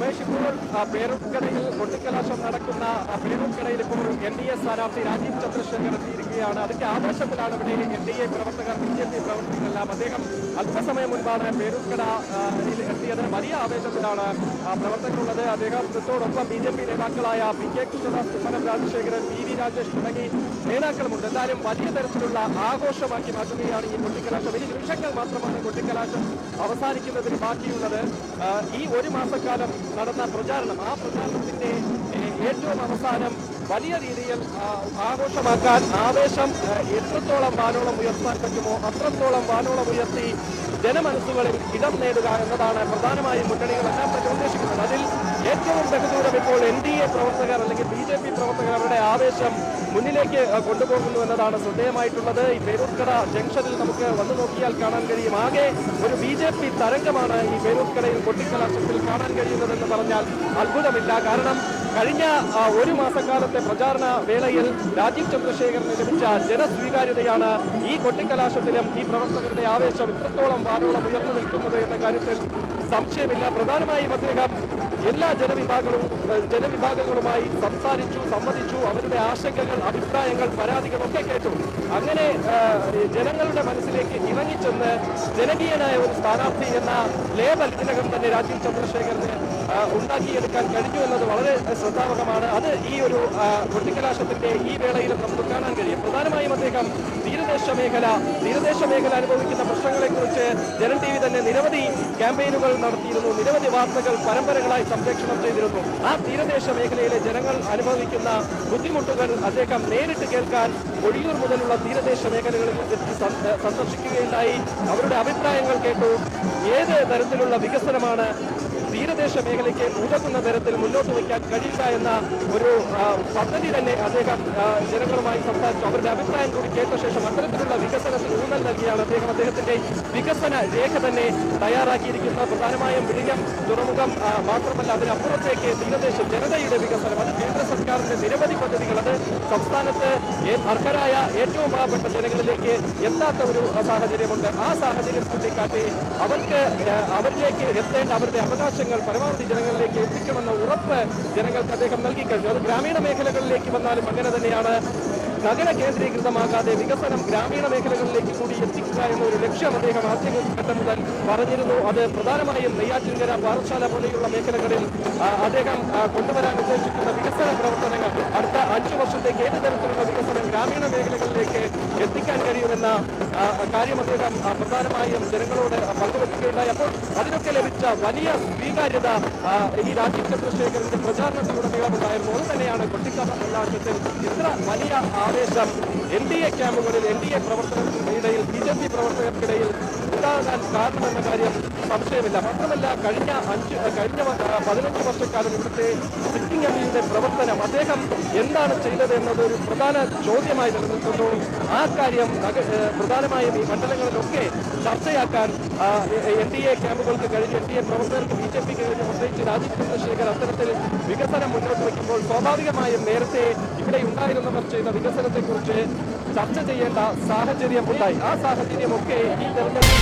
രമേശ്, ഇപ്പോൾ പേരൂർക്കടയിൽ കൊട്ടിക്കലാശം നടക്കുന്ന പേരൂർക്കടയിൽ ഇപ്പോൾ NDA സ്ഥാനാർത്ഥി രാജീവ് ചന്ദ്രശേഖർ എത്തിയിരിക്കുകയാണ്. അതിന്റെ ആവേശത്തിലാണ് ഇവിടെ NDA പ്രവർത്തകർ, BJP പ്രവർത്തകരെല്ലാം. അദ്ദേഹം അല്പസമയം മുൻപാണ് പേരൂർക്കടയിൽ എത്തിയത്. വലിയ ആവേശത്തിലാണ് പ്രവർത്തകരുള്ളത്. അദ്ദേഹത്തോടൊപ്പം BJP നേതാക്കളായ PK കൃഷ്ണദാസ്, കുമ്മനം രാജശേഖരൻ, PV രാജേഷ് തുടങ്ങി നേതാക്കളുമുണ്ട്. എന്തായാലും വലിയ തരത്തിലുള്ള ആഘോഷമാക്കി മാറ്റുകയാണ് ഈ കൊട്ടിക്കലാശം. ഇനി നിമിഷങ്ങൾ മാത്രമാണ് കൊട്ടിക്കലാശം അവസാനിക്കുന്നതിന് ബാക്കിയുള്ളത്. ഈ ഒരു മാസക്കാലം നടന്ന പ്രചാരണം, ആ പ്രചാരണത്തിന്റെ ഏറ്റവും അവസാനം വലിയ രീതിയിൽ ആഘോഷമാക്കാൻ ആവേശം എത്രത്തോളം വാനോളം ഉയർത്താൻ പറ്റുമോ അത്രത്തോളം വാനോളം ഉയർത്തി ജനമനസ്സുകളിൽ ഇടം നേടുക എന്നതാണ് പ്രധാനമായും മുന്നണികളെല്ലാം തന്നെ ഉദ്ദേശിക്കുന്നത്. അതിൽ ഏറ്റവും ബഹുദൂരം ഇപ്പോൾ NDA പ്രവർത്തകർ അല്ലെങ്കിൽ BJP പ്രവർത്തകർ അവരുടെ ആവേശം മുന്നിലേക്ക് കൊണ്ടുപോകുന്നു എന്നതാണ് ശ്രദ്ധേയമായിട്ടുള്ളത്. ഈ പേരൂർക്കട ജംഗ്ഷനിൽ നമുക്ക് വന്നു നോക്കിയാൽ കാണാൻ കഴിയും. ആകെ ഒരു BJP തരംഗമാണ് ഈ പേരൂർക്കടയിൽ കൊട്ടിക്കലാശത്തിൽ കാണാൻ കഴിയുന്നതെന്ന് പറഞ്ഞാൽ അത്ഭുതമില്ല. കാരണം കഴിഞ്ഞ ഒരു മാസക്കാലത്തെ പ്രചാരണ വേളയിൽ രാജീവ് ചന്ദ്രശേഖരന് ലഭിച്ച ജനസ്വീകാര്യതയാണ് ഈ കൊട്ടിക്കലാശത്തിലും ഈ പ്രവർത്തകരുടെ ആവേശം ഇത്രത്തോളം വാനോളം ഉയർന്നു നിൽക്കുന്നത് എന്ന കാര്യത്തിൽ സംശയമില്ല. പ്രധാനമായും അദ്ദേഹം എല്ലാ ജനവിഭാഗങ്ങളുമായി സംസാരിച്ചു, സംവദിച്ചു. അവരുടെ ആശങ്കകൾ, അഭിപ്രായങ്ങൾ, പരാതികളൊക്കെ കേട്ടു. അങ്ങനെ ജനങ്ങളുടെ മനസ്സിലേക്ക് ഇറങ്ങിച്ചെന്ന് ജനകീയനായ ഒരു സ്ഥാനാർത്ഥി എന്ന ലേബൽ ഇതിനകം തന്നെ രാജീവ് ചന്ദ്രശേഖരന് ഉണ്ടാക്കിയെടുക്കാൻ കഴിഞ്ഞു എന്നത് വളരെ ശ്രദ്ധാവഹമാണ്. അത് ഈ ഒരു കൊട്ടിക്കലാശത്തിന്റെ ഈ വേളയിലും നമുക്ക് കാണാൻ കഴിയും. പ്രധാനമായും അദ്ദേഹം തീരദേശ മേഖല അനുഭവിക്കുന്ന പ്രശ്നങ്ങളെക്കുറിച്ച് ജനം TV തന്നെ നിരവധി ക്യാമ്പയിനുകൾ നടത്തിയിരുന്നു, നിരവധി വാർത്തകൾ പരമ്പരകളായി സംപ്രേഷണം ചെയ്തിരുന്നു. ആ തീരദേശ മേഖലയിലെ ജനങ്ങൾ അനുഭവിക്കുന്ന ബുദ്ധിമുട്ടുകൾ അദ്ദേഹം നേരിട്ട് കേൾക്കാൻ ഒഴിയൂർ മുതലുള്ള തീരദേശ മേഖലകളിൽ സന്ദർശിക്കുകയുണ്ടായി. അവരുടെ അഭിപ്രായങ്ങൾ കേട്ടു. ഏത് തരത്തിലുള്ള വികസനമാണ് തീരദേശ മേഖലയ്ക്ക് ഉതകുന്ന തരത്തിൽ മുന്നോട്ട് വയ്ക്കാൻ കഴിയുക എന്ന ഒരു പദ്ധതി തന്നെ അദ്ദേഹം ജനങ്ങളുമായി സംസാരിച്ചു. അവരുടെ അഭിപ്രായം കൂടി കേട്ട ശേഷം അത്തരത്തിലുള്ള വികസനത്തിന് ഊന്നൽ നൽകിയാണ് അദ്ദേഹത്തിന്റെ വികസന രേഖ തന്നെ തയ്യാറാക്കിയിരിക്കുന്നത്. പ്രധാനമായും വിഴിഞ്ഞം തുറമുഖം മാത്രമല്ല, അതിനപ്പുറത്തേക്ക് തീരദേശ ജനതയുടെ വികസനം, അത് കേന്ദ്ര സർക്കാരിന്റെ നിരവധി പദ്ധതികൾ, അത് സംസ്ഥാനത്ത് അർഹരായ ഏറ്റവും പാവപ്പെട്ട ജനങ്ങളിലേക്ക് എത്താത്ത ഒരു സാഹചര്യമുണ്ട്. ആ സാഹചര്യം ചൂണ്ടിക്കാട്ടി അവരിലേക്ക് എത്തേണ്ട അവരുടെ അവകാശങ്ങൾ പരമാവധി ജനങ്ങളിലേക്ക് എത്തിക്കുമെന്ന ഉറപ്പ് ജനങ്ങൾക്ക് അദ്ദേഹം നൽകിക്കഴിഞ്ഞു. അത് ഗ്രാമീണ മേഖലകളിലേക്ക് വന്നാലും അങ്ങനെ തന്നെയാണ്. നഗര കേന്ദ്രീകൃതമാകാതെ വികസനം ഗ്രാമീണ മേഖലകളിലേക്ക് കൂടി എത്തിക്കുക എന്നൊരു ലക്ഷ്യം അദ്ദേഹം ആദ്യഘട്ടം മുതൽ പറഞ്ഞിരുന്നു. അത് പ്രധാനമായും നെയ്യാറ്റിൻകര, പാറശാല പോലെയുള്ള മേഖലകളിൽ അദ്ദേഹം കൊണ്ടുവരാൻ ഉദ്ദേശിക്കുന്ന വികസന പ്രവർത്തനങ്ങൾ അടുത്ത 5 വർഷത്തേക്ക് ഏത് തരത്തിലുള്ള വികസനം ഗ്രാമീണ മേഖലകളിലേക്ക് എത്തിക്കാൻ കഴിയുമെന്ന കാര്യം അദ്ദേഹം പ്രധാനമായും ജനങ്ങളോട് പങ്കുവെക്കുകയുണ്ടായി. അപ്പോൾ അതിനൊക്കെ ലഭിച്ച വലിയ സ്വീകാര്യത ഈ രാജീവ് ചന്ദ്രശേഖരന്റെ പ്രചാരണത്തിലുടനീളമുണ്ടായിരുന്നു. അത് തന്നെയാണ് കൊട്ടിക്കലാശത്തിൽ ഇത്ര വലിയ ആവേശം NDA ക്യാമ്പുകളിൽ, NDA പ്രവർത്തകർക്കിടയിൽ, BJP പ്രവർത്തകർക്കിടയിൽ ഉണ്ടാകാൻ കാരണമെന്ന കാര്യം സംശയമില്ല. മാത്രമല്ല കഴിഞ്ഞ 15 വർഷക്കാലം ഇവിടുത്തെ സിറ്റിംഗ് എംപിയുടെ പ്രവർത്തനം അദ്ദേഹം എന്താണ് ചെയ്തത് എന്നത് ഒരു പ്രധാന ചോദ്യമായി നിലനിൽക്കുന്നു. ആ കാര്യം പ്രധാനമായും ഈ മണ്ഡലങ്ങളിലൊക്കെ ചർച്ചയാക്കാൻ NDA ക്യാമ്പുകൾക്ക് കഴിഞ്ഞ്, NDA പ്രവർത്തകർക്ക്, BJPക്ക് കഴിഞ്ഞ്, പ്രത്യേകിച്ച് രാജീവ് ചന്ദ്രശേഖർ അത്തരത്തിൽ വികസനം മുന്നോട്ട് വയ്ക്കുമ്പോൾ സ്വാഭാവികമായും നേരത്തെ ഇവിടെ ഉണ്ടായിരുന്നവർ ചെയ്ത വികസനത്തെക്കുറിച്ച് ചർച്ച ചെയ്യേണ്ട സാഹചര്യം ഉണ്ടായി. ആ സാഹചര്യമൊക്കെ ഈ തെരഞ്ഞെടുപ്പ്